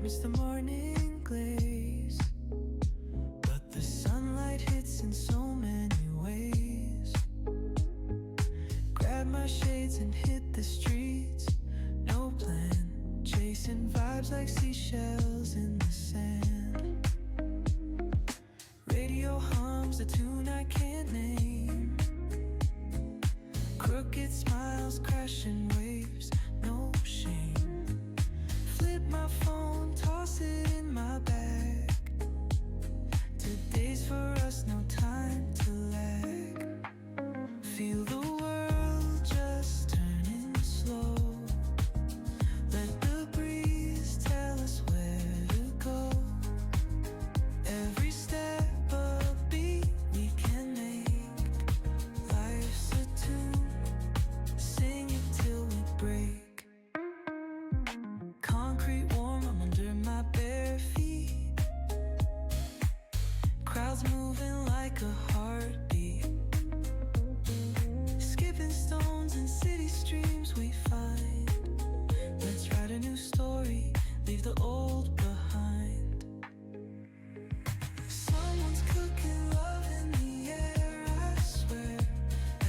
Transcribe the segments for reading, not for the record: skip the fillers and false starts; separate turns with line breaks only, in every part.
miss the morning glaze, but the sunlight hits in so many ways. Grab my shades and hit the streets, no plan, chasing vibes like seashells in the sand. Radio hums a tune I can't name, crooked smiles crashing waves, no shame. Flip my phone, toss it in my bag. Today's for us, no time to lag. Feel the world just turning slow. Let the breeze tell us where to go. Every step a beat we can make. Life's a tune, sing it till we break. Concrete warm, I'm under my bare feet. Crowds moving like a heartbeat. Skipping stones in city streams we find. Let's write a new story, leave the old behind. Someone's cooking love in the air, I swear.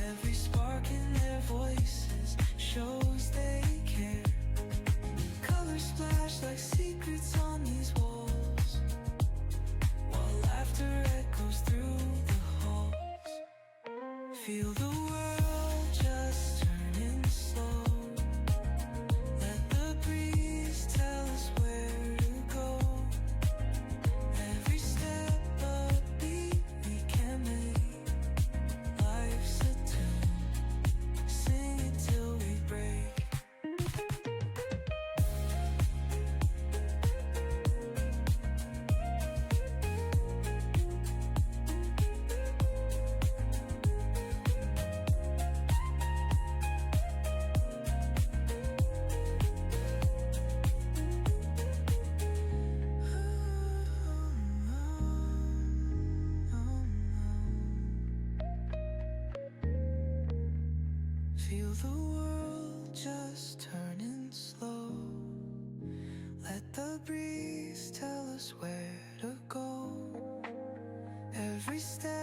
Every spark in their voices shows they care. Colors splash like secrets on these walls, while laughter echoes through the halls. Feel the world just turning slow. Let the breeze tell us where to go. Every step a beat we can make. Life's a tune, sing it till we break. Feel the world just turning slow. Let the breeze tell us where to go. Every step